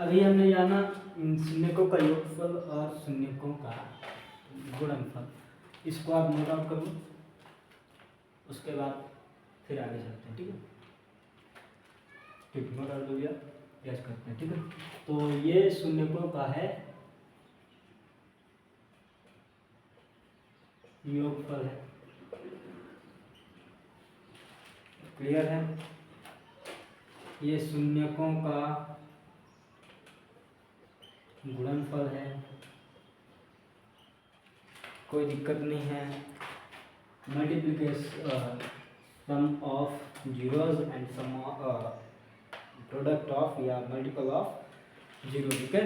अभी हमने जाना शून्यकों का योगफल और शून्यकों का गुणनफल। इसको आप नोट आउट कर लो, उसके बाद फिर आगे चलते हैं। ठीक है, ठीक, नोट आउट हो गया, याद करते हैं। ठीक है, तो ये शून्यकों का है योगफल है। क्लियर है? ये शून्यकों का गुणनफल है, कोई दिक्कत नहीं है। Multiplication sum of zeros and sum product of या मल्टीपल ऑफ जीरो। ठीक है,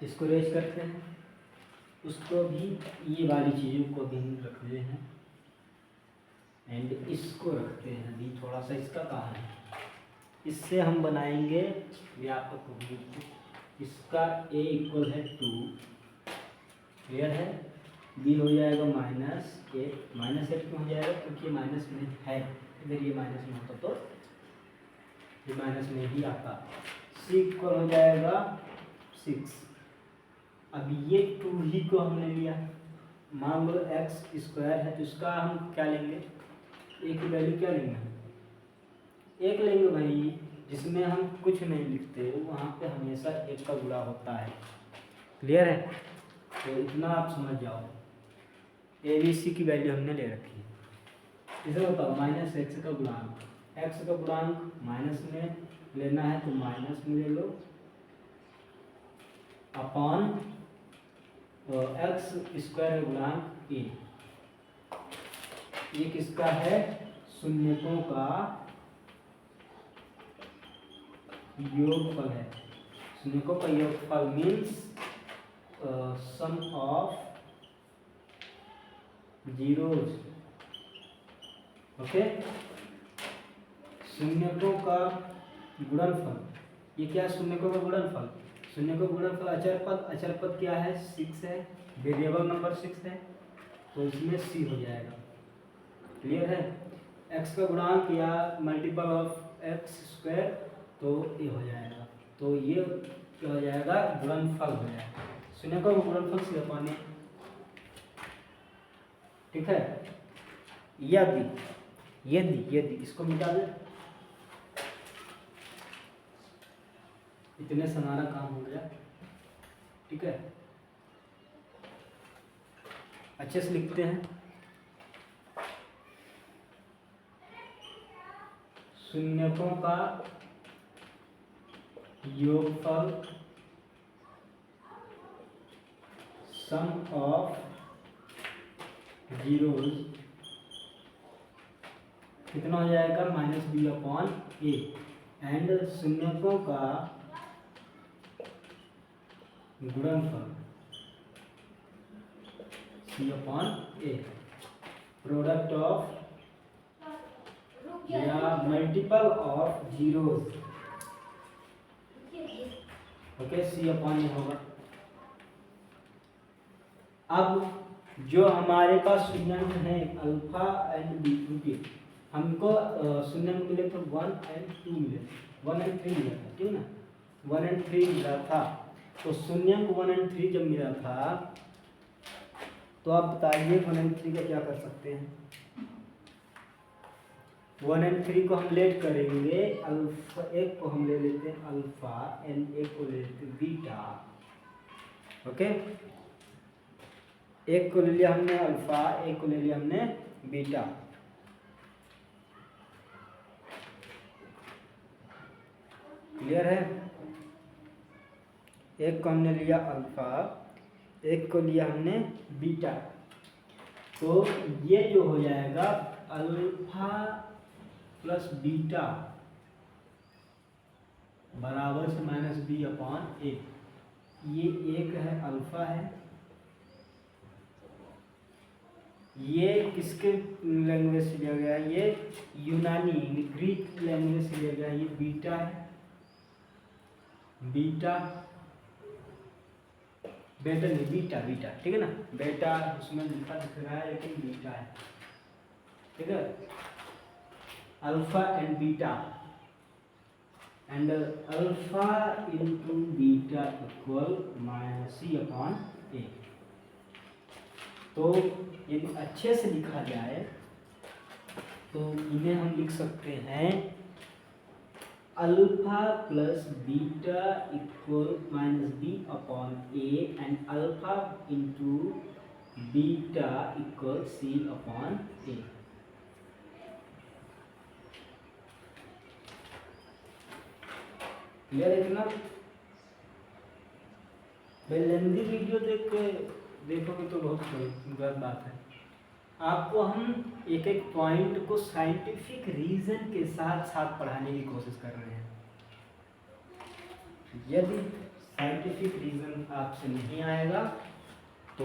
इसको रेज करते हैं, उसको भी, ये वाली चीज़ों को भी हम रख रहे हैं एंड इसको रखते हैं अभी। थोड़ा सा इसका कहाँ है, इससे हम बनाएंगे व्यापक रूप। इसका a इक्वल है 2, क्लियर है। b हो जाएगा -8। -8 क्यों हो जाएगा? क्योंकि ये माइनस में है, इधर ये माइनस में होता तो ये माइनस में ही आता। c इक्वल हो जाएगा 6। अब ये 2 ही को हमने लिया, मान लो x स्क्वायर है तो इसका हम क्या लेंगे, एक की वैल्यू क्या लेंगे, एक लेंगे भाई। जिसमें हम कुछ नहीं लिखते वहाँ पे हमेशा एक का गुणा होता है। क्लियर है? तो इतना आप समझ जाओ। ABC की वैल्यू हमने ले रखी है। इसे बताओ -x का गुणांक, x का गुणांक माइनस में लेना है तो माइनस में ले लो, अपॉन x स्क्वायर गुणांक a। ये किसका है? शून्यकों का योगफल है। शून्यकों का योगफल means sum of zeros. Okay, शून्यकों का गुणनफल, ये क्या है? शून्यकों का गुणनफल। शून्यकों का गुणनफल अचर पद, अचर पद क्या है? 6 है, वेरिएबल नंबर 6 है, तो इसमें c हो जाएगा। क्लियर है? x का गुणांक या मल्टीपल ऑफ x स्क्वायर, तो ये हो जाएगा। तो ये क्या हो जाएगा? गुणनफल हो जाएगा। शून्यकों का गुणनफल से अपने, ठीक है। यदि इसको मिटा दे, इतने से हमारा काम हो गया। ठीक है, अच्छे से लिखते हैं। शून्यकों का योगफल सम ऑफ जीरोज कितना हो जाएगा? -b/a। एंड शून्यकों का गुणनफल c/a। प्रोडक्ट ऑफ या multiple of zeros, okay, c/a होगा। अब जो हमारे पास शून्याङ्क है अल्फा एंड बीटा के, हमको शून्याङ्क मिले तो 1 और 2 मिले, 1 और 3 मिला था, ठीक ना? 1 और 3 मिला था। तो शून्याङ्क 1 और 3 जब मिला था तो आप बताइए 1 और 3 का क्या कर सकते हैं? 1 और 3 को हम लेट करेंगे, अल्फा एक को हम ले लेते हैं अल्फा एंड एक को ले लेते हैं बीटा। ओके, एक को ले लिया हमने अल्फा, एक को ले लिया हमने बीटा। क्लियर है? एक को हमने लिया अल्फा, एक को लिया हमने बीटा। तो ये जो हो जाएगा अल्फा प्लस बीटा बराबर से -b/a। ये एक है अल्फा है, ये किसके लैंग्वेज से लिया गया है? ये यूनानी ग्रीक लैंग्वेज से लिया गया है। ये बीटा है, बीटा बेटा नहीं, बीटा, ठीक है ना? बेटा उसमें लिखा दिख रहा है लेकिन बीटा है। ठीक है, alpha and beta and alpha into beta equal -c/a। तो यदि अच्छे से लिखा जाए तो इन्हें हम लिख सकते हैं alpha plus beta equal -b/a and alpha into beta equal c/a। Clear है ना? भाई लेंदी वीडियो देखोगे तो बहुत गलत बात है। आपको हम एक एक पॉइंट को साइंटिफिक रीजन के साथ साथ पढ़ाने की कोशिश कर रहे हैं। यदि साइंटिफिक रीजन आपसे नहीं आएगा तो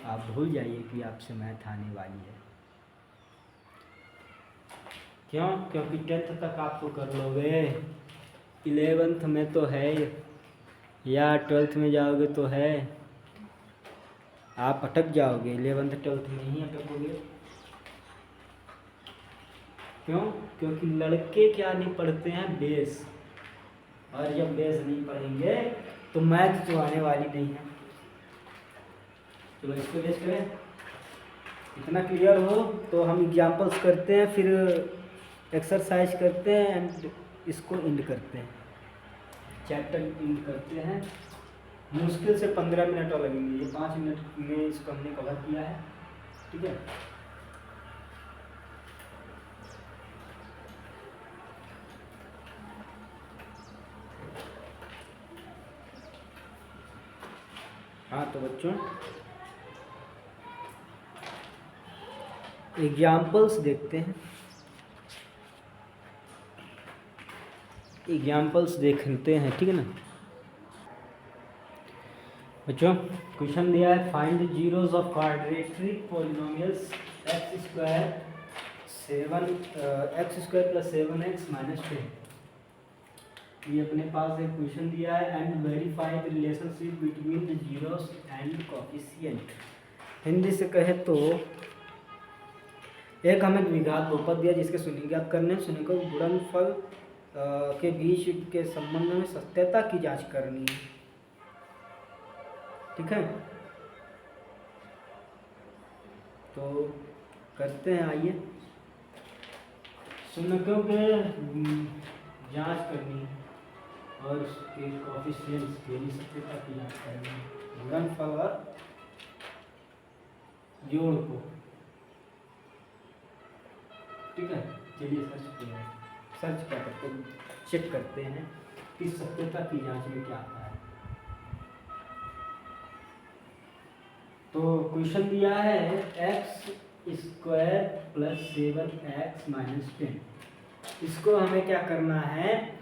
आप भूल जाइए कि आपसे मैथ आने वाली है। क्यों? क्योंकि 10th तक आप तो कर लोगे, 11th में तो है या 12th में जाओगे तो है, आप अटक जाओगे 11th 12th में ही अटकोगे। क्यों? क्योंकि लड़के क्या नहीं पढ़ते हैं, बेस, और जब बेस नहीं पढ़ेंगे तो मैथ तो आने वाली नहीं है। चलो इसको बेस करें, इतना क्लियर हो तो हम एग्जाम्पल्स करते हैं, फिर एक्सरसाइज करते हैं एंड इसको एंड करते हैं, चैप्टर एंड करते हैं। मुश्किल से 15 मिनट और लगेंगे, ये 5 मिनट में इसको हमने कवर किया है। ठीक है, हाँ तो बच्चों एग्जाम्पल्स देखते हैं, एग्जाम्पल्स देखते हैं। ठीक है ना बच्चों? क्वेश्चन दिया है find zeros of quadratic polynomials x² + 7x - 10। ये अपने पास एक क्वेश्चन दिया है and verify the relationship between the zeros and coefficient. Hindi से कहे तो एक हमें द्विघात बहुपद दिया जिसके शून्य ज्ञात करने, शून्य को गुणनफल के बीच के संबंध में सत्यता की जांच करनी है। ठीक है, तो करते हैं, आइए। शून्यों के जांच करनी है और उसके कोएफिशिएंट्स के लिए सत्यता की जांच करनी है, गुणनफल और जोड़ को। ठीक है, चलिए सर्च क्या करते हैं, चेक करते हैं कि सत्यता की जांच में क्या आता है। तो क्वेश्चन दिया है x² + 7x - 10। इसको हमें क्या करना है,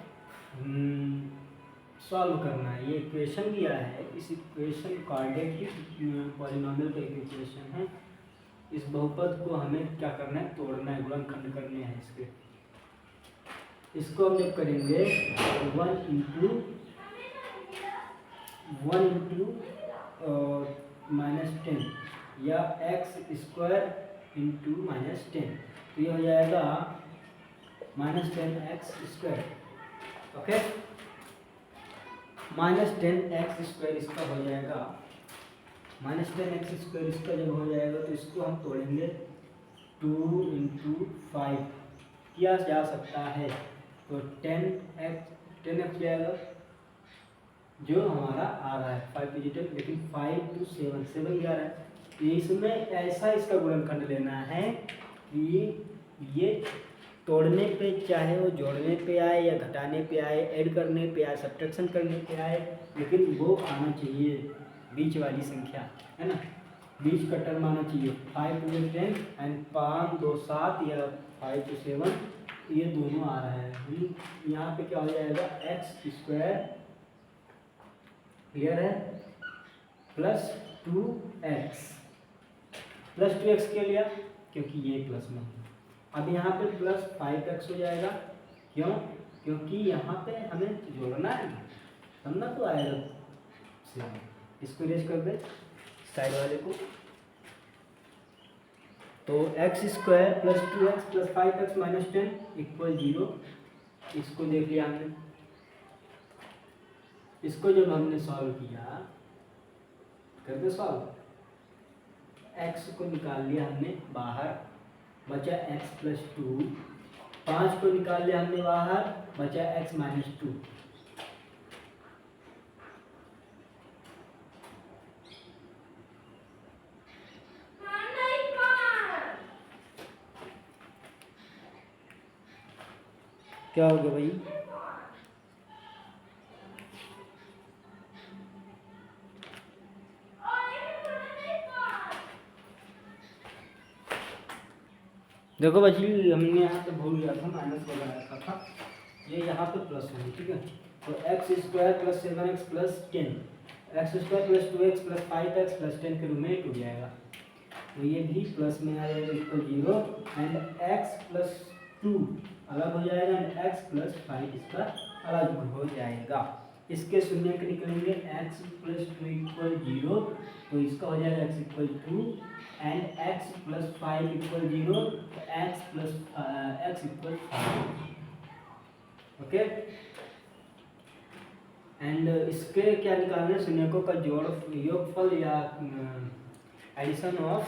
सॉल्व करना है। ये इक्वेशन दिया है, इस इक्वेशन क्वाड्रेटिक पॉलिनोमियल का इक्वेशन है। इस बहुपद को हमें क्या करना है, तोड़ना है, गुणनखंड करने हैं इसके। इसको हम जब करेंगे 1 इंटू -10 या x² इंटू -10, तो ये हो जाएगा -10x²। ओके, -10x² इसका हो जाएगा, -10x² इसका जब हो जाएगा तो इसको हम तोड़ेंगे 2 × 5 किया जा सकता है, तो 10x जाएगा जो हमारा आ रहा है 5 डिजिटल, लेकिन 5 to 7 ही आ रहा है। तो इसमें ऐसा इसका गुणनखंड लेना है कि ये तोड़ने पे चाहे वो जोड़ने पे आए या घटाने पे आए, ऐड करने पे आए, सब्ट्रैक्शन करने पे आए, लेकिन वो आना चाहिए बीच वाली संख्या, है ना, बीच का टर्म आना चाहिए। 5 × 10 एंड 5 2 7 या 5 to 7, ये दोनों आ रहा है। यहाँ पे क्या हो जाएगा, x², क्लियर है, +2x के लिया क्योंकि ये प्लस में। अब यहाँ पे +5x हो जाएगा, क्यों? क्योंकि यहाँ पे हमें जोड़ना है, समझना तो आएगा। इसको इरेज कर दे साइड वाले को, तो x² + 2x + 5x - 10 = 0। इसको देख लिया हमने। इसको जब हमने सॉल्व किया, करके सॉल्व, x को निकाल लिया हमने बाहर, बचा x प्लस 2, 5 को निकाल लिया हमने बाहर, बचा x माइनस 2। क्या हो गया भाई? देखो बच्ची, हमने यहाँ पे भूल गया था, माइनस लगाया था, ये यहाँ पे प्लस है, ठीक है। तो X square plus 7x plus 10, x square plus 2x plus 5x plus 10 के रूप में टूट जाएगा, तो ये भी प्लस में आ जाएगा, इक्वल 0, एंड x प्लस 2 अलग हो जाएगा, एंड x प्लस 5 इसका अलग हो जाएगा। इसके शून्य के निकलेंगे, x प्लस 2 इक्वल 0, तो इसका हो जाएगा x equal 2, and x plus 5 equal 0, तो x इक्वल 5, ओके। एंड इसके क्या निकालना है, शून्यकों का जोड़, योगफल या addition of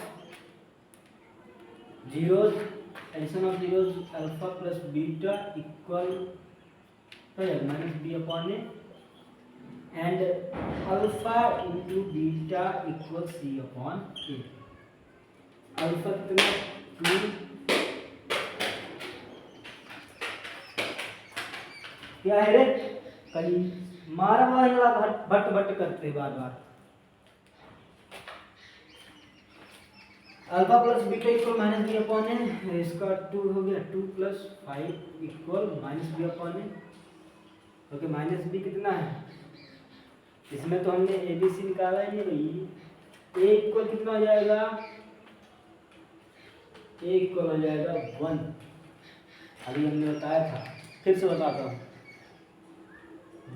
zeros, addition of zeros alpha plus beta equal minus B upon A, and alpha into beta equal C upon A. Alpha कितना, 2, क्या है रे, कली मारा वाला भट भट करते बार बार। Alpha plus beta equal minus B upon A, इसका 2 हो गया, 2 plus 5 equal minus B upon A, okay. Minus B कितना है, इसमें तो हमने ए बी सी निकाला ही नहीं भाई। ए इक्वल कितना हो जाएगा, ए इक्वल हो जाएगा 1, अभी हमने बताया था, फिर से बताता हूँ।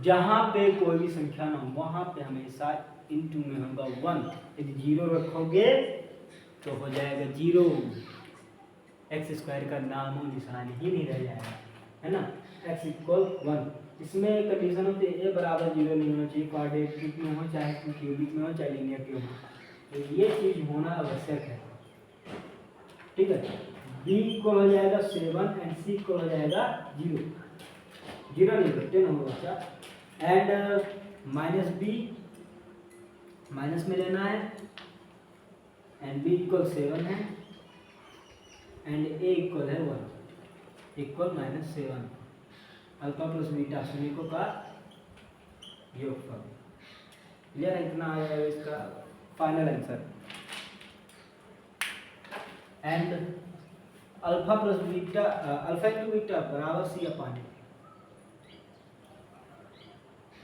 जहाँ पे कोई भी संख्या ना हो वहाँ पे हमेशा इनटू में होगा 1, यदि 0 रखोगे तो हो जाएगा 0, एक्स स्क्वायर का नामो निशान ही नहीं रह जाएगा, है ना। x इक्वल 1, इसमें कंडीशन होती है a बराबर 0 नहीं होना चाहिए, क्वाड्रेटिक में हो चाहे क्यूबिक में हो चाहे लीनियर क्यूब हो, तो ये चीज़ होना आवश्यक है, ठीक है। b इक्वल हो जाएगा 7 एंड c इक्वल हो जाएगा 0, 0 नहीं 10 होगा बच्चा, एंड माइनस बी माइनस में लेना है, एंड b इक्वल 7 है, एंड a इक्वल है 1 equal minus 7, alpha plus beta शून्यकों का योगफल। क्लियर है, इतना आ जाएगा इसका final answer. And alpha plus beta, alpha into beta बराबर C upon A,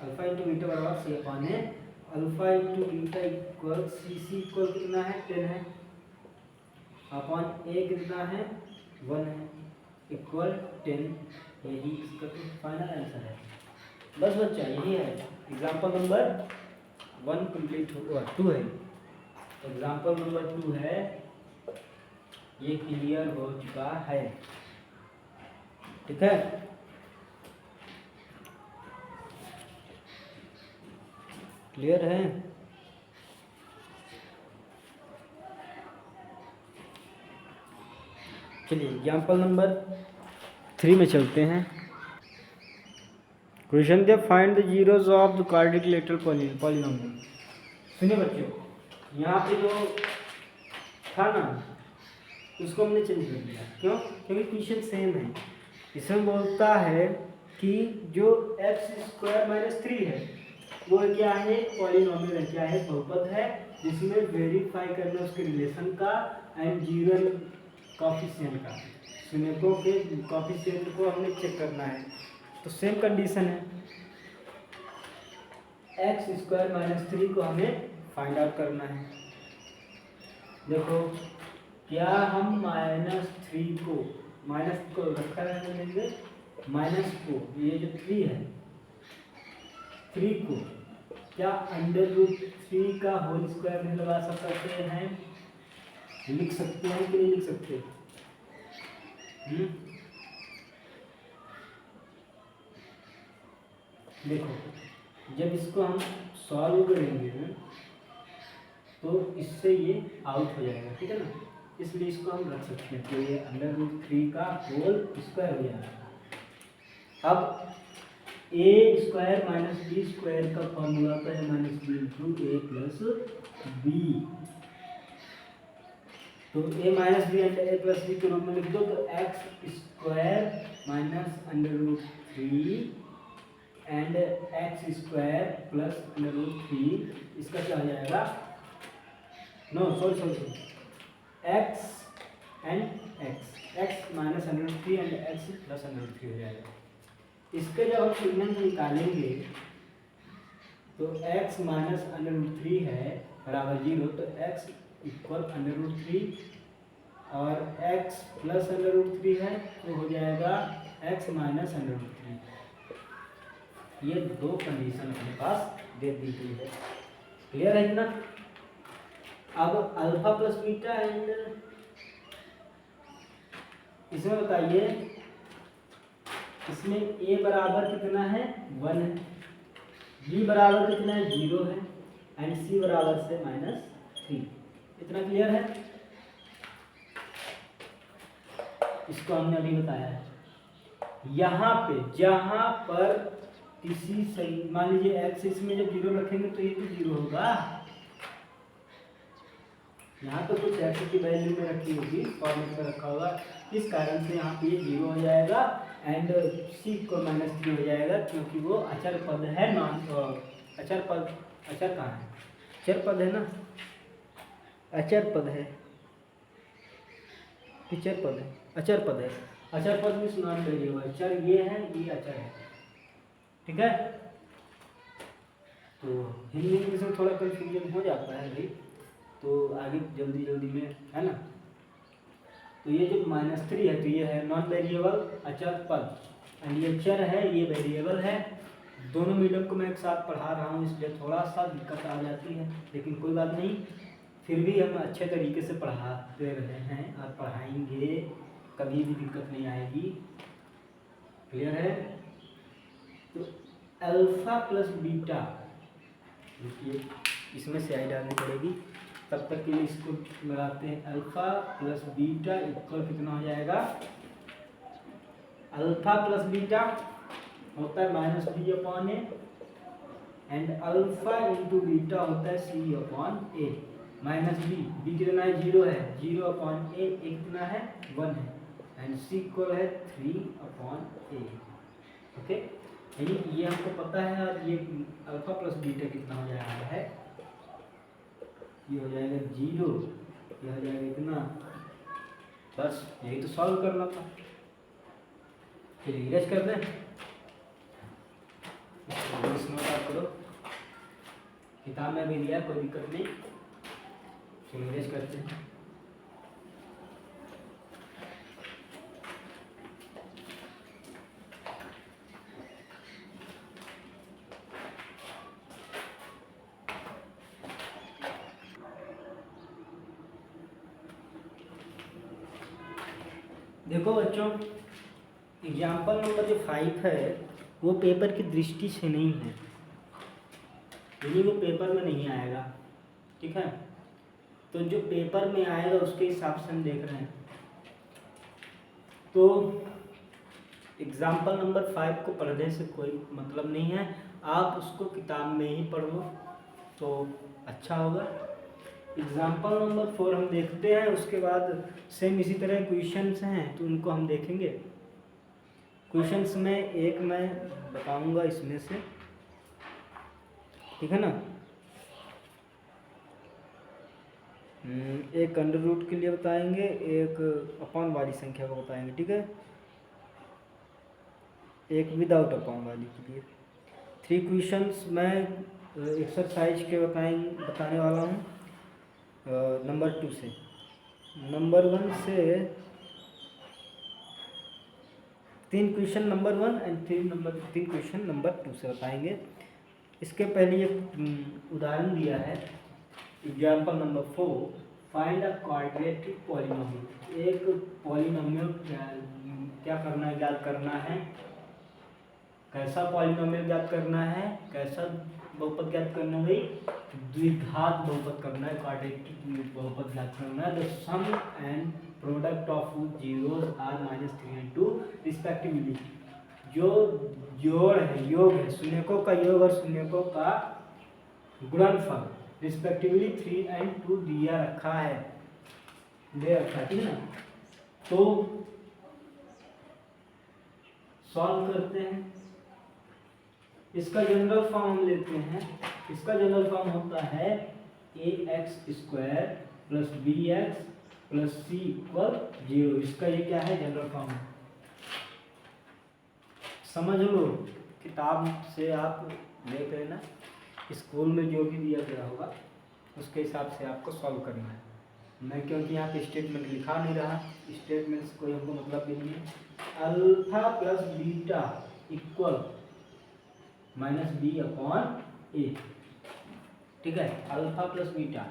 alpha into beta बराबर C upon A, alpha into beta equal C equal कितना है 10 है, अपॉन ए कितना है 1 है, इक्वल 10, यही इसका तो फाइनल आंसर है। बस बच्चा यही है, एग्जाम्पल नंबर 1 कंप्लीट हुआ, 2 है, एग्जाम्पल नंबर 2 है, ये क्लियर हो चुका है, ठीक है। क्लियर है, चलिए एग्जाम्पल नंबर 3 में चलते हैं। Question they find the zeros of the quadratic lateral polynomial. सुनिए बच्चों, यहाँ पे जो था ना उसको हमने चेंज कर दिया, क्यों? क्योंकि क्वेश्चन सेम है। इसमें बोलता है कि जो x² - 3 है वो क्या है, पॉलिनोमियल है, क्या है, बहुपद है, जिसमें वेरीफाई करना उसके रिलेशन का एंड जीरो कॉफिशिएंट का, शून्यकों के कॉफिशिएंट को हमने चेक करना है। तो सेम कंडीशन है, x² - 3 को हमें फाइंड आउट करना है। देखो क्या हम -3 को, माइनस को रखा रहने देंगे, माइनस को, ये जो 3 है 3 को क्या √3 का होल स्क्वायर में लगा सकते हैं, लिख सकते हैं कि नहीं लिख सकते? देखो जब इसको हम सॉल्व करेंगे तो इससे ये आउट हो जाएगा, ठीक है ना, इसलिए इसको हम रख सकते हैं। तो ये √3 का होल स्क्वायर हो जाएगा। अब a square minus B square का फॉर्मूला तो है minus B into A plus B. तो a minus B and a plus B के रूप में लिख दो, तो X square minus √3 and X square plus √3, इसका क्या हो जाएगा, no sorry X and X minus √3 and X plus √3 हो जाएगा। इसके जब हम सिग्नल निकालेंगे तो x माइनस √3 है बराबर 0, तो x इक्वल √3 और x प्लस √3 है तो हो जाएगा x माइनस √3। ये दो कंडीशन अपने पास दे दी गई है। क्लियर है ना। अब अल्फा प्लस बीटा एंड इसमें बताइए, इसमें a बराबर कितना है 1 है, b बराबर कितना है 0 है एंड c बराबर से -3। इतना क्लियर है। इसको हमने अभी बताया है। यहाँ पे जहाँ पर किसी सही मान लीजिए x इसमें जब 0 रखेंगे तो ये तो 0 होगा। यहाँ तो कुछ x की वैल्यू में रखी होगी, फॉर्मेट में रखा होगा, इस कारण से यहाँ पे ये 0 हो जाएगा एंड c को -3 हो जाएगा, क्योंकि वो अचर पद है। अचर कहाँ है, अचर पद है ना, अचर पद है, अचर पद है, अचर पद है। अचर पद में नॉन वेरिएबल, अचर ये है, ये अचर है, ठीक है। तो हिंदी इंग्लिश में थोड़ा कंफ्यूजन हो जाता है भाई, तो आगे जल्दी में है ना। तो ये जो -3 है तो ये है नॉन वेरिएबल अचर पद एंड ये चर है, ये वेरिएबल है। दोनों मीडियम को मैं एक साथ पढ़ा रहा हूँ इसलिए थोड़ा सा दिक्कत आ जाती है, लेकिन कोई बात नहीं, फिर भी हम अच्छे तरीके से पढ़ाते रहे हैं और पढ़ाएंगे, कभी भी दिक्कत नहीं आएगी। क्लियर है। तो अल्फा प्लस बीटा, देखिए इसमें से आई डालनी पड़ेगी, तब तक के लिए इसको लगाते हैं। अल्फा प्लस बीटा इक्वल कितना हो जाएगा, अल्फा प्लस बीटा होता है -b/a and alpha into beta होता है c/a। -b कितना है 0 है, 0/a कितना है 1 है एंड c इक्वल है 3/a। ओके, ये हमको पता है। और ये अल्फा प्लस बीटा कितना हो जाएगा है, ये हो जाएगा 0, ये हो जाएगा इतना, बस यही तो सॉल्व करना था। फिर इरेज कर दें, इसमें आप करो, किताब में भी दिया, कोई दिक्कत नहीं। फिर इरेज करते हैं। देखो बच्चों, एग्जाम्पल नंबर जो 5 है वो पेपर की दृष्टि से नहीं है, यानी वो पेपर में नहीं आएगा, ठीक है। तो जो पेपर में आएगा उसके हिसाब से हम देख रहे हैं। तो एग्जाम्पल नंबर 5 को पढ़ने से कोई मतलब नहीं है, आप उसको किताब में ही पढ़ लो तो अच्छा होगा। एग्जाम्पल नंबर 4 हम देखते हैं, उसके बाद सेम इसी तरह क्वेश्चंस हैं तो उनको हम देखेंगे। क्वेश्चंस में एक मैं बताऊंगा इसमें से, ठीक है ना। एक अंडर रूट के लिए बताएंगे, एक अपॉन वाली संख्या को बताएंगे, ठीक है। एक विदाउट अपॉन वाली के लिए 3 क्वेश्चंस मैं एक्सरसाइज के बताने वाला हूँ। नंबर 2 से, नंबर 1 से 3 question number 1 and 3 question number 2 से बताएंगे। इसके पहले एक उदाहरण दिया है, example number 4, find a quadratic polynomial. एक पॉलिनोमियल क्या करना है, ज्ञात करना है कैसा पॉलिनोमियल ज्ञात करना है, कैसा बहुपद ज्ञात करना है भाई, द्विघात बहुपद करना है, क्वाड्रेटिक बहुपद ज्ञात करना है। The sum and product of zeros are -3 and 2 respectively. जो जोड़ है, योग है, शून्यकों का योग और शून्यकों का गुणनफल रिस्पेक्टिवली 3 and 2 दिया रखा है, दे रखा है, ठीक है ना। तो सॉल्व करते हैं। इसका जनरल फॉर्म हम लेते हैं। इसका जनरल फॉर्म होता है ax² + bx + c = 0। इसका ये क्या है, जनरल फॉर्म है। समझ लो, किताब से आप देख लेना, स्कूल में जो भी दिया गया होगा उसके हिसाब से आपको सॉल्व करना है। मैं क्योंकि यहाँ पे स्टेटमेंट लिखा नहीं रहा, स्टेटमेंट से कोई हमको मतलब भी नहीं है। Alpha plus beta equal -b/a, ठीक है। Alpha plus beta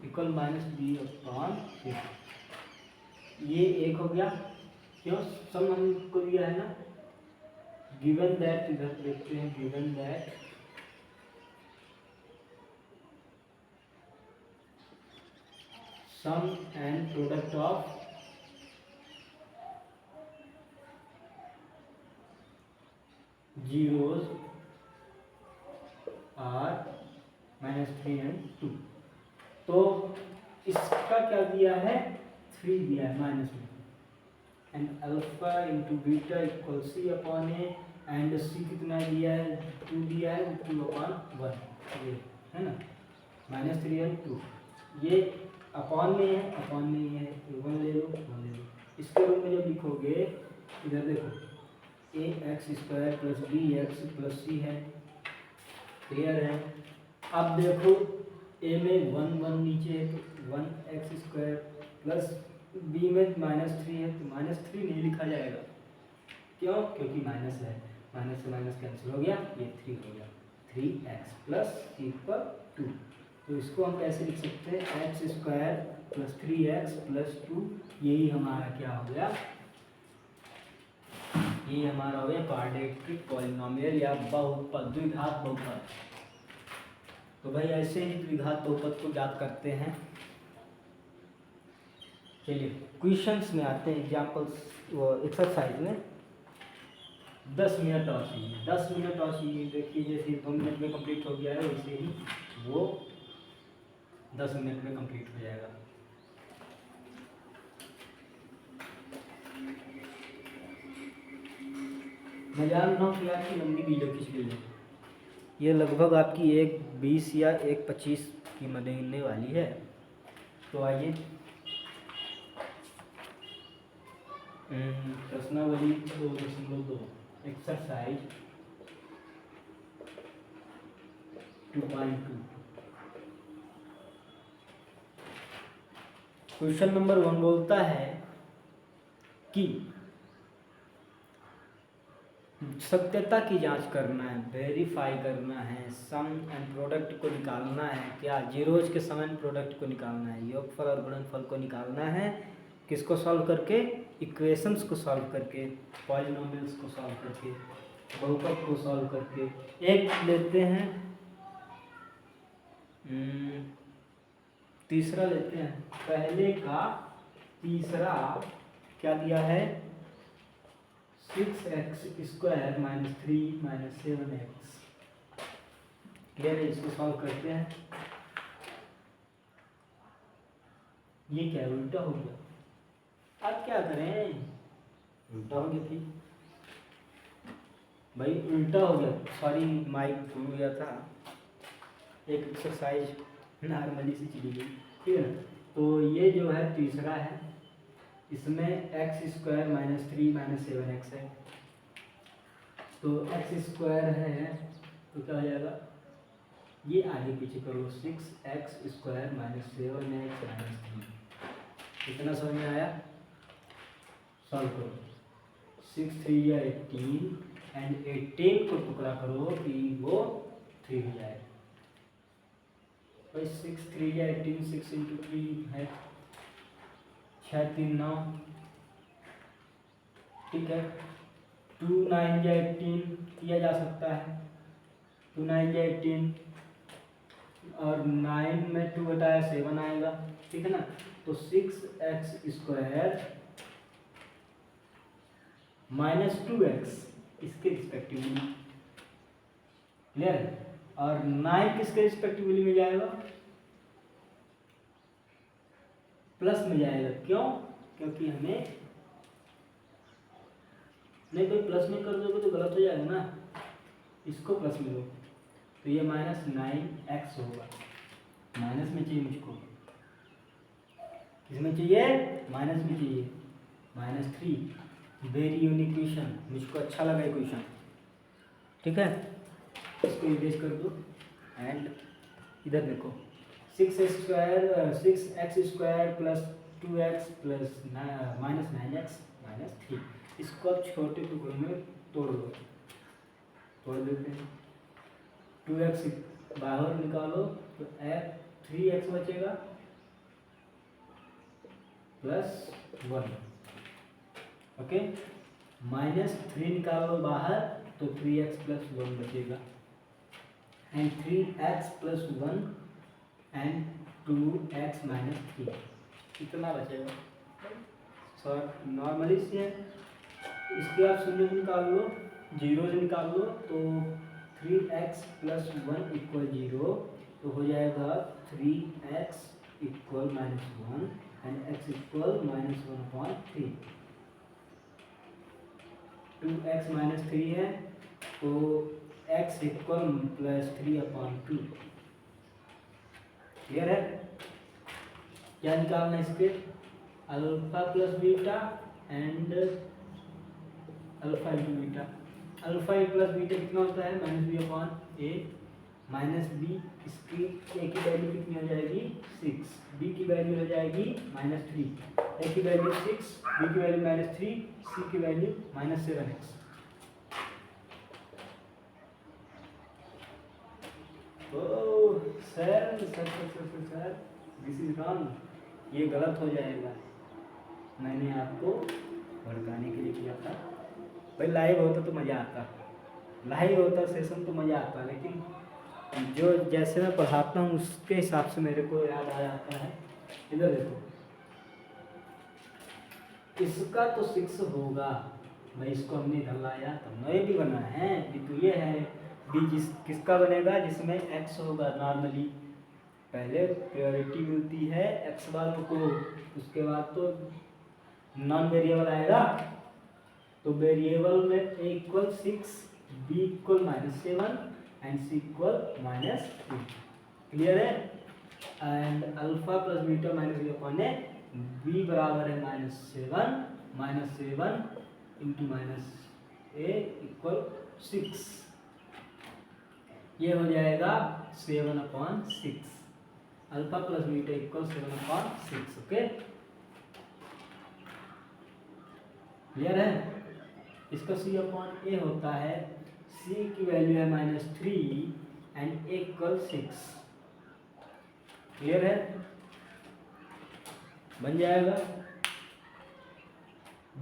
equal -b/a, ये एक हो गया। क्यों, सम हमको दिया है ना। गिवन दैट, इधर देखते हैं, given that sum and product of zeros are -3 and 2। तो इसका क्या दिया है, 3 दिया है माइनस में, and alpha into beta equal c/a, and c कितना दिया है, 2 दिया है, 2/1, ये है ना, -3 and 2। ये अपॉन में है, अपॉन में ये है, 1 ले लो, 1 ले लो। इसके रूप में जब लिखोगे, इधर देखो, ax² + bx + c है, क्लियर है। अब देखो a में 1 1 नीचे है, तो 1x² प्लस b में -3 है, तो -3 नहीं लिखा जाएगा। क्यों, क्योंकि माइनस है, माइनस से माइनस कैंसिल हो गया, ये 3 हो गया, 3x + c = 2। तो इसको हम कैसे लिख सकते हैं, x² + 3x + 2, यही हमारा क्या हो गया, ये हमारा हो गया क्वाड्रेटिक पॉलिनोमियल या बहुपद, द्विघात बहुपद। तो भाई ऐसे ही द्विघात बहुपद को ज्ञात करते हैं। चलिए क्वेश्चंस में आते हैं, एग्जांपल्स, वो एक्सरसाइज में 10 मिनट और चाहिए, 10 मिनट और चाहिए। देखिए जैसे 2 मिनट में कंप्लीट हो गया है, वैसे ही वो 10 मिनट में कंप्लीट हो जाएगा। मैं जान रहा हूँ कि आपकी लंबी वीडियो खींच गई है, ये लगभग आपकी 1:20 या 1:25 की मिलने वाली है। तो आइए प्रश्नावली 2.2 एक्सरसाइज 2.2। क्वेश्चन नंबर 1 बोलता है कि सत्यता की जांच करना है, वेरीफाई करना है, सम एंड प्रोडक्ट को निकालना है। क्या, जीरोज के सम एंड प्रोडक्ट को निकालना है, योगफल और गुणनफल को निकालना है। किसको सॉल्व करके, इक्वेशंस को सॉल्व करके, पॉलिनोमियल्स को सॉल्व करके, बहुपद को सॉल्व करके। एक लेते हैं, तीसरा लेते हैं। पहले का तीसरा क्या दिया है, 6x² - 3 - 7x। क्लियर है, इसको सॉल्व करते हैं। ये क्या उल्टा हो गया, अब क्या करें, उल्टा हो गया थी भाई, उल्टा हो गया, सॉरी माइक भूल गया था। एक एक्सरसाइज नॉर्मली से चली गई, ठीक है। तो ये जो है तीसरा है, इसमें x² - 3 - 7x है। तो x² है तो क्या हो जाएगा, ये आगे पीछे करो, 6x² - 7x - 3। कितना समझ में आया, सॉल्व करो। 6 3 या 18 एंड 18 को टुकड़ा करो कि वो 3 हो जाए। भाई 6 3 या 18, 6 × 3 है 6 3 9, ठीक है। 2 9 या 18 किया जा सकता है। 2 9 या 18 और 9 में 2 घटाया 7 आएगा, ठीक है ना। तो 6x² माइनस 2x इसके रिस्पेक्टिवली, क्लियर। और 9 किसके रिस्पेक्टिवली में जाएगा, प्लस में जाएगा। क्यों? क्योंकि हमें नहीं, कोई प्लस में कर दोगे तो गलत हो जाएगा ना, इसको प्लस में दो तो ये -9x होगा। माइनस में चाहिए मुझको, किसमें चाहिए, माइनस में चाहिए, -3। वेरी यूनिक क्वेश्चन, मुझको अच्छा लगा ये क्वेश्चन, ठीक है। इसको इरेज कर दो एंड इधर देखो 6x² plus 2x plus -9x -3। इसको अब छोटे टुकड़ों में तोड़ दो, तोड़ देते हैं। 2x बाहर निकालो तो 3x बचेगा प्लस 1, ओके। -3 निकालो बाहर तो 3x प्लस 1 बचेगा and 3x plus 1 and 2x minus 3 कितना बचेगा। सॉरी नॉर्मली से इसके आप शून्य निकाल लो, जीरो से निकाल लो तो 3x प्लस 1 इक्वल 0, तो हो जाएगा 3x equal -1 and x equal -1/3। 2x minus 3 है तो x इक्वल +3/2। क्लियर है। क्या निकालना है इसके, alpha plus beta and alpha into beta. Alpha plus beta कितना होता है, -b/a माइनस बी, इसकी a की वैल्यू कितनी हो जाएगी 6, b की वैल्यू हो जाएगी -3, a की वैल्यू 6, b की वैल्यू -3, c की value -7x। Oh sir this is wrong, ये गलत हो जाएगा। मैंने आपको भड़काने के लिए किया था। भाई लाइव होता तो मज़ा आता, लाइव होता सेशन तो मज़ा आता, लेकिन जो जैसे मैं पढ़ाता हूँ उसके हिसाब से मेरे को याद आ जाता है। इधर देखो, इसका तो 6 होगा भाई, इसको हमने इधर लाया तो नए भी बना है भी, तो ये है डी किसका बनेगा, जिसमें x होगा। नॉर्मली पहले प्रायोरिटी मिलती है x वालों को, उसके बाद तो नॉन वेरिएबल आएगा। तो वेरिएबल में a equal 6, b equal -7 and c equal -3। Clear है। And alpha plus beta minus B upon A, b बराबर है -7 इंटू -a इक्वल 6, ये हो जाएगा 7/6। Alpha plus beta equal 7/6, okay. Clear है। इसका c/a होता है, c की वैल्यू है -3 एंड a इक्वल 6। क्लियर है, बन जाएगा।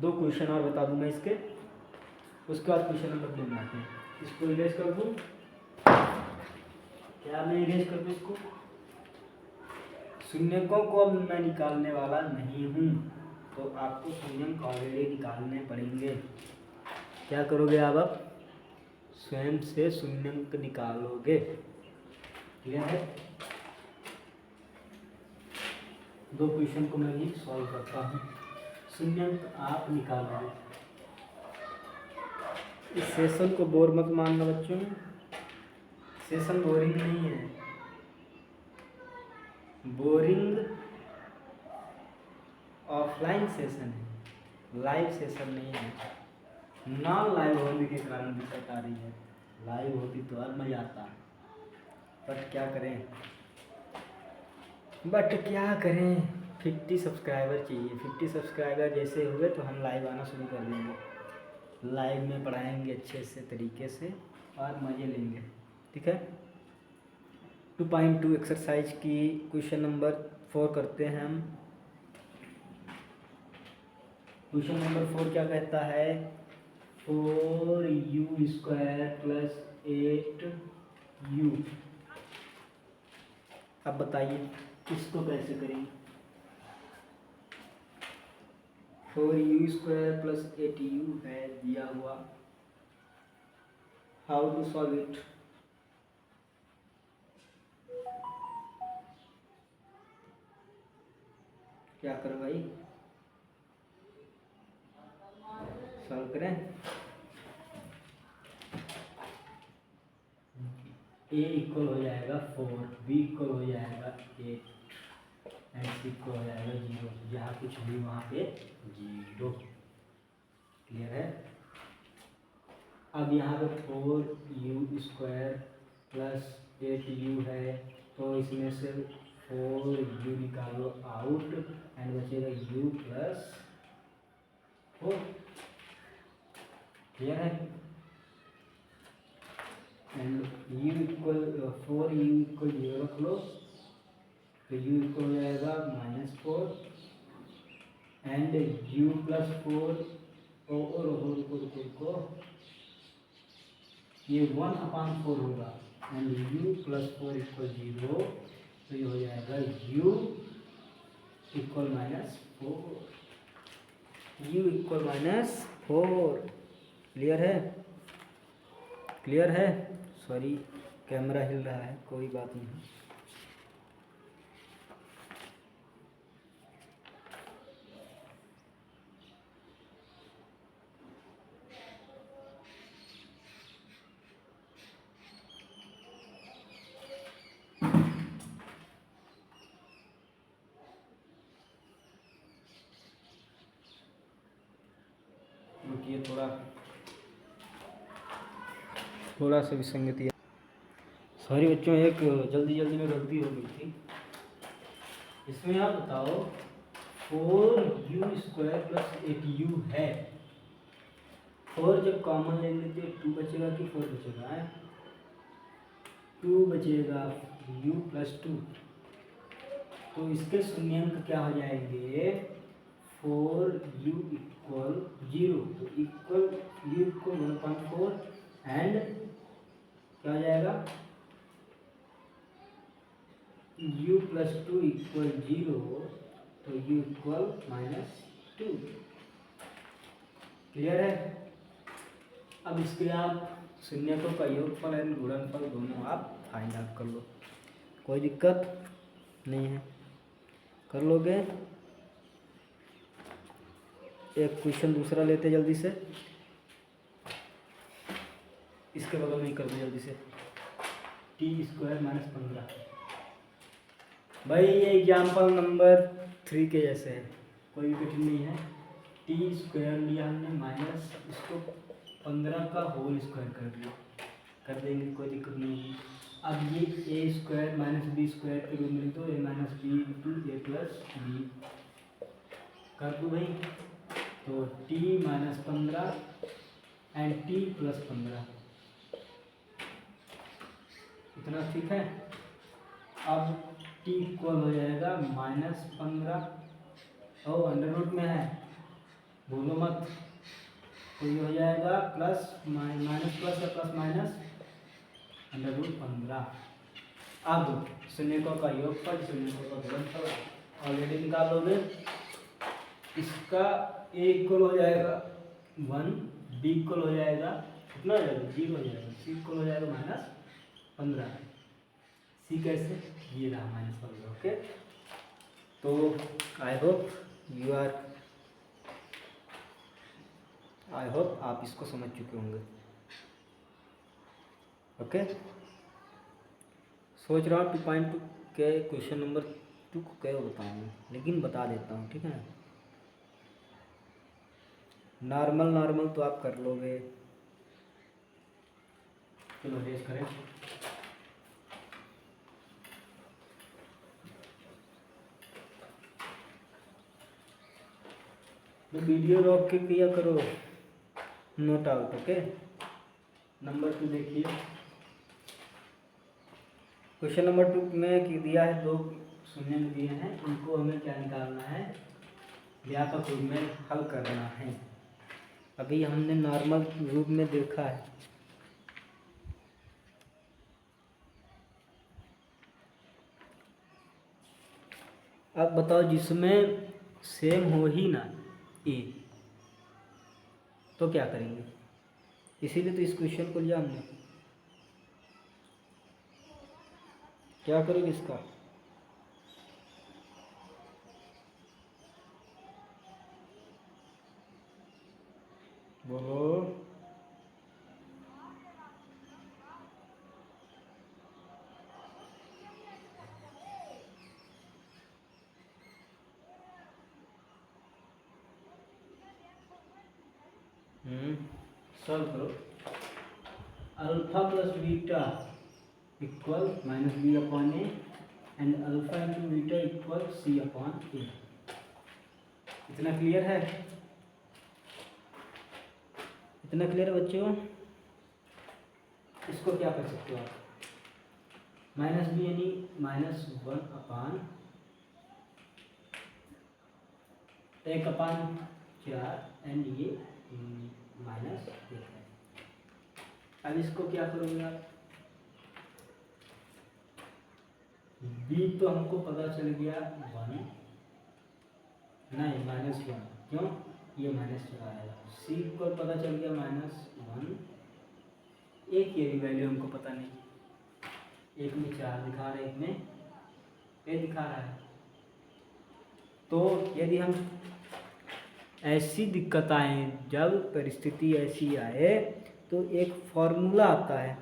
2 क्वेश्चन और बता दूंगा इसके, उसके बाद क्वेश्चन नंबर 2 में आते हैं। इसको इरेज कर दूं, क्या मैं इरेज कर दूं इसको, शून्यकों को अब मैं निकालने वाला नहीं हूँ, तो आपको शून्यक ऑलरेडी निकालने पड़ेंगे। क्या करोगे आप स्वयं से शून्यक निकालोगे। क्लियर है। 2 क्वेश्चन को मैं ही सॉल्व करता हूँ, शून्यक आप निकालोगे। इस सेशन को बोर मत मानना बच्चों, सेशन बोरिंग नहीं है, बोरिंग ऑफलाइन सेशन है, लाइव सेशन नहीं है। नॉन लाइव होने के कारण दिक्कत आ रही है, लाइव होती तो और मज़ा आता, बट क्या करें 50 सब्सक्राइबर चाहिए। 50 सब्सक्राइबर जैसे हुए तो हम लाइव आना शुरू कर देंगे, लाइव में पढ़ाएंगे अच्छे से तरीके से और मज़े लेंगे, ठीक है। 2.2 एक्सरसाइज की क्वेश्चन नंबर 4 करते हैं हम। क्वेश्चन नंबर 4 क्या कहता है, 4u² प्लस 8u। अब बताइए इसको कैसे करेंगे। 4u² प्लस 8u है दिया हुआ। How to solve it. क्या करो भाई, सॉल्व करें। a इक्वल हो जाएगा 4, b इक्वल हो जाएगा 8 एंड c इक्वल हो जाएगा 0। जहाँ कुछ भी वहाँ पे 0। क्लियर है। अब यहाँ पे 4u² प्लस 8u है, तो इसमें से 4u निकालो आउट एंड बचेगा u प्लस 4। क्लियर है। And u equal 4u equal 0 रख लो, तो u इक्वल हो जाएगा -4 एंड u प्लस 4 को ये 1/4 होगा एंड u प्लस 4 इक्वल 0, तो ये हो जाएगा u equal -4। u equal -4। Clear है। क्लियर है। सॉरी कैमरा हिल रहा है, कोई बात नहीं। रुकिए, थोड़ा सा विसंगति है। सॉरी बच्चों, एक जल्दी में गलती हो गई थी। इसमें आप बताओ 4u² प्लस 8u है। 4 जब कॉमन ले लेते 2 बचेगा कि 4 बचेगा है? 2 बचेगा, u प्लस 2। तो इसके शून्यंक क्या हो जाएंगे? 4u इक्वल 0, तो इक्वल u इक्वल 1/4 एंड क्या हो जाएगा? u प्लस 2 इक्वल 0, तो u इक्वल -2। क्लियर है। अब इसके आप शून्यकों का योगफल एंड गुणनफल दोनों आप फाइंड आउट कर लो, कोई दिक्कत नहीं है, कर लोगे। एक क्वेश्चन दूसरा लेते जल्दी से, इसके बगल में ही कर दो जल्दी से। t² -15। भाई ये एग्जाम्पल नंबर 3 के जैसे है, कोई भी कठिन नहीं है। t² लिया हमने माइनस, इसको 15 का होल स्क्वायर कर दिया, कर देंगे, कोई दिक्कत नहीं है। अब ये a² - b² के रूप में लिख दो, a - b × a plus b कर दो भाई। तो t - 15 एंड t प्लस 15, इतना ठीक है। अब t इक्वल हो जाएगा -15 और अंडर रूट में है, भूलो मत। तो ये हो जाएगा प्लस माइनस प्लस या प्लस माइनस अंडर रूट 15। अब शून्यकों का योगफल, शून्यकों का गुणनफल ऑलरेडी निकाल लोगे। इसका a इक्वल हो जाएगा 1, b इक्वल हो जाएगा कितना हो जाएगा? 0 हो जाएगा, c इक्वल हो जाएगा -15। c कैसे? ये रहा -15। ओके, तो आई होप आप इसको समझ चुके होंगे। ओके, सोच रहा हूँ 2.2 के क्वेश्चन नंबर 2 को क्या बताऊँ, लेकिन बता देता हूँ, ठीक है ना। नॉर्मल तो आप कर लोगे। चलो रेस करें। तो वीडियो रोक के किया करो, नोट आउट। ओके, नंबर 2 देखिए। क्वेश्चन नंबर 2 में दिया है 2 शून्य दिए हैं, उनको हमें क्या निकालना है? व्यापक रूप में हल करना है। अभी हमने नॉर्मल रूप में देखा है। अब बताओ जिसमें सेम हो ही ना ए, तो क्या करेंगे? इसीलिए तो इस क्वेश्चन को लिया हमने। क्या करोगे इसका? बोलो। सॉल्व करो। Alpha plus beta equal minus B upon A and alpha into beta equal C upon A. इतना क्लियर है? इतना क्लियर है बच्चों? इसको क्या कर सकते हो आप? माइनस बी यानी माइनस 1 अपान 1 अपान 4 एंड ये माइनस 1 है। अब इसको क्या करोगे आप? बी तो हमको पता चल गया 1, नहीं -1, क्यों? ये माइनस चला आएगा। सी को पता चल गया -1, एक ये भी वैल्यू हमको पता नहीं, एक में 4 दिखा रहा है, एक में ए दिखा रहा है। तो यदि हम ऐसी दिक्कत आए, जब परिस्थिति ऐसी आए, तो एक फॉर्मूला आता है,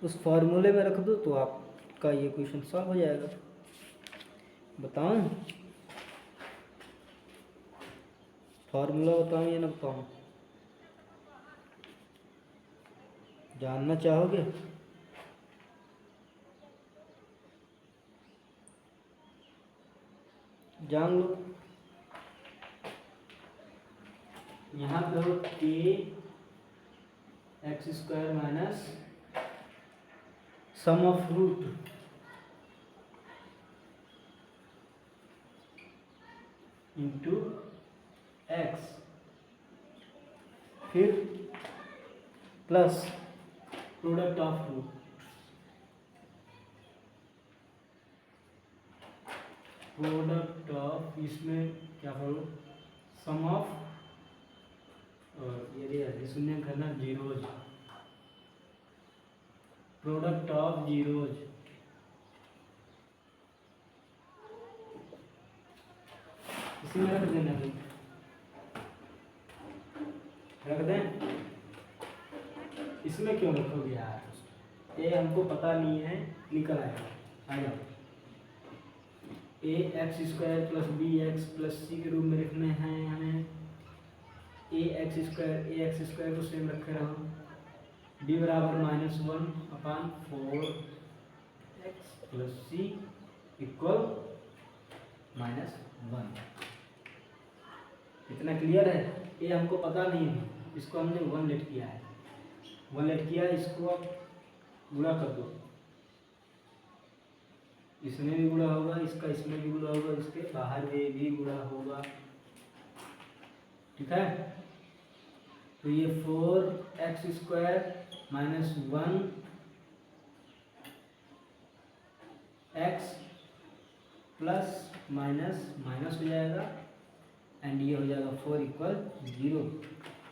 उस फॉर्मूले में रख दो तो आपका ये क्वेश्चन सॉल्व हो जाएगा। बताऊं? फॉर्मूला बताऊं या ना बताऊं? जानना चाहोगे? जान लो। यहाँ पे हो के X square minus sum of root into X, फिर plus product of root, product of, इसमें क्या करो? सम ऑफ, ये शून्य करना, जीरोज, प्रोडक्ट ऑफ जीरोज, इसी में रख देना, रख दें। इसमें क्यों रखोगे यार? ये हमको पता नहीं है, निकल आएगा। आ जाओ। A X square plus B X plus C के रूप में रखने हैं हमें। ए एक्स स्क्वायर को सेम रखे रहो। बी बराबर -1 upon 4 X plus C equal -1। इतना क्लियर है? ये हमको पता नहीं है, इसको हमने 1 लेट किया है, 1 लेट किया है, इसको आप गुणा कर दो। इसमें भी गुणा होगा, इसका इसमें भी गुणा होगा, इसके बाहर में भी गुणा होगा। ठीक है? तो ये 4x square minus 1 x plus minus minus हो जाएगा एंड ये हो जाएगा 4 इक्वल 0।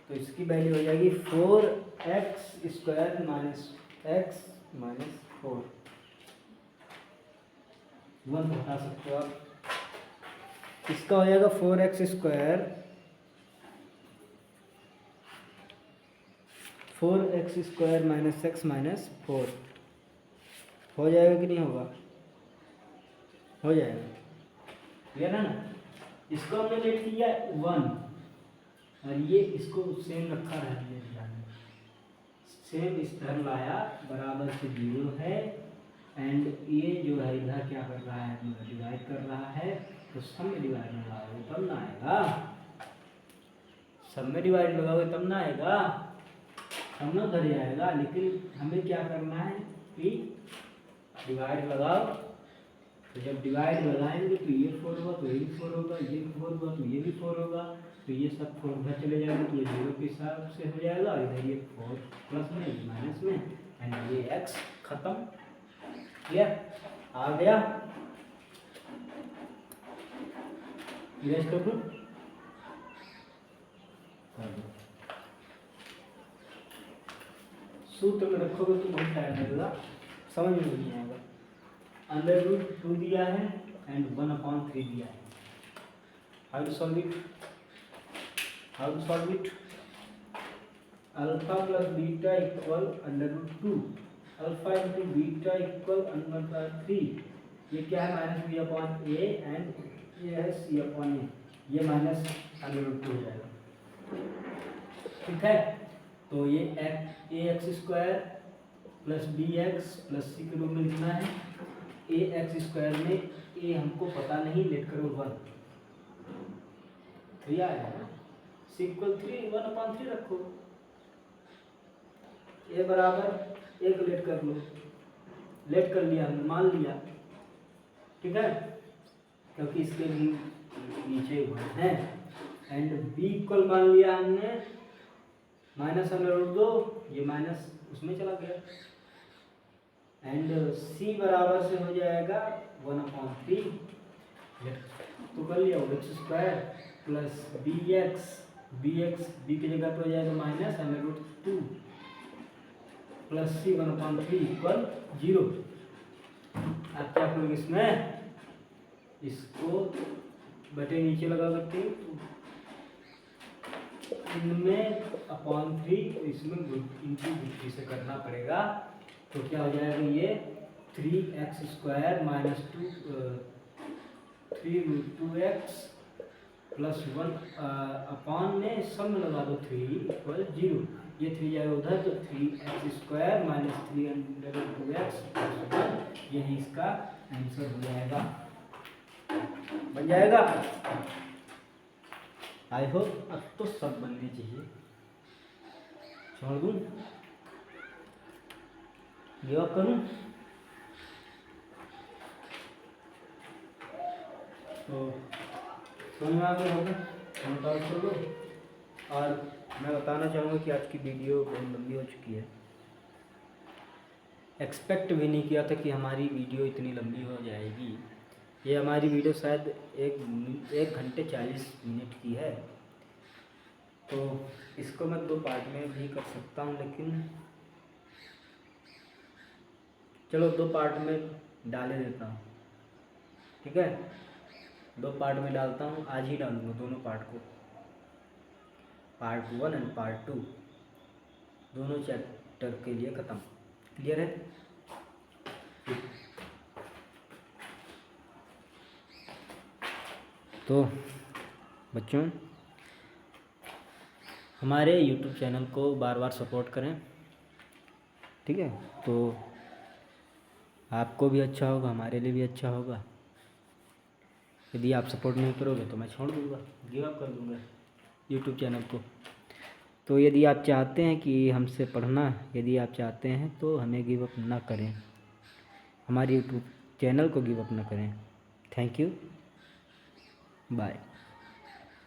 तो इसकी वैल्यू हो जाएगी 4x square minus x minus 4। 1 हटा सकते हो आप। इसका हो जाएगा 4x square, 4x square minus x minus 4 हो जाएगा कि नहीं होगा? हो जाएगा। क्लियर है ना? इसको हमने लेट किया 1 और ये इसको सेम रखा रहने दिया, सेम इस तरह लाया, बराबर से 0 है एंड ये जो है इधर क्या कर रहा है? डिवाइड कर रहा है। तो सब में डिवाइड लगाओगे तब ना आएगा, सब में डिवाइड लगाओगे तब ना आएगा, सब ना उधर जाएगा। लेकिन हमें क्या करना है कि डिवाइड लगाओ। तो जब डिवाइड लगाएंगे तो ये 4 होगा, तो ये भी 4 होगा, ये भी 4 होगा, तो ये भी 4 होगा। तो ये सब 4 उधर चले जाएंगे तो ये 0 के हिसाब से हो जाएगा, इधर ये 4 प्लस में माइनस में एंड ये x खत्म। क्लियर? आ गया? इरेज कर दूं? सूत्र में रखोगे तो बहुत टाइम लगेगा, समझ में नहीं आएगा। √2 दिया है एंड 1/3 दिया है। How to solve it? Alpha plus beta equal √2, alpha into beta equal √3। ये क्या है? -b/a एंड ये है c/a, ये माइनस √2 हो जाएगा। ठीक है, तो ये ax² plus bx plus c के रूप में लिखना है। ax² में a हमको पता नहीं, लेट करो 1, 3 आएगा, c इक्वल 3, 1/3 रखो, a बराबर 1 लेट कर लो, लेट कर लिया हमने, मान लिया। ठीक है, क्योंकि इसके भी नीचे हुए हैं। एंड b इक्वल मान लिया हमने -√2, ये माइनस उसमें चला गया। एंड c बराबर से हो जाएगा 1/3, तो कर लिया x² प्लस bx b की जगह पर हो जाएगा -√2 प्लस c 1/3 इक्वल 0। आप क्या करोगे इसमें? इसको बटे नीचे लगा सकते हो, इनमें /3 तो इसमें इनकी गिनती से करना पड़ेगा। तो क्या हो जाएगा? ये 3x² -2x प्लस 1 अपान में सब में लगा दो 3 इक्वल 0। ये 3 जाएगा उधर, तो 3x² -3√2x प्लस 1, यही इसका आंसर हो जाएगा, बन जाएगा। आई होप अब तो सब बनने चाहिए। छोड़ दूँ? गिव अप करूँ? तो समझ में आ गया होगा, नोट कर लो। और मैं बताना चाहूँगा कि आज की वीडियो बहुत लंबी हो चुकी है। एक्सपेक्ट भी नहीं किया था कि हमारी वीडियो इतनी लंबी हो जाएगी। ये हमारी वीडियो शायद 1 घंटे 40 मिनट की है, तो इसको मैं 2 पार्ट में भी कर सकता हूँ, लेकिन चलो 2 पार्ट में डाले देता हूँ। ठीक है, 2 पार्ट में डालता हूँ, आज ही डालूँगा दोनों पार्ट को, पार्ट 1 एंड पार्ट 2 दोनों चैप्टर के लिए ख़त्म। क्लियर है? तो बच्चों, हमारे YouTube चैनल को बार बार सपोर्ट करें। ठीक है, तो आपको भी अच्छा होगा, हमारे लिए भी अच्छा होगा। यदि आप सपोर्ट नहीं करोगे तो मैं छोड़ दूँगा, गिव अप कर दूँगा YouTube चैनल को। तो यदि आप चाहते हैं कि हमसे पढ़ना, यदि आप चाहते हैं तो हमें गिव अप ना करें, हमारे YouTube चैनल को गिव अप ना करें। Thank you, bye.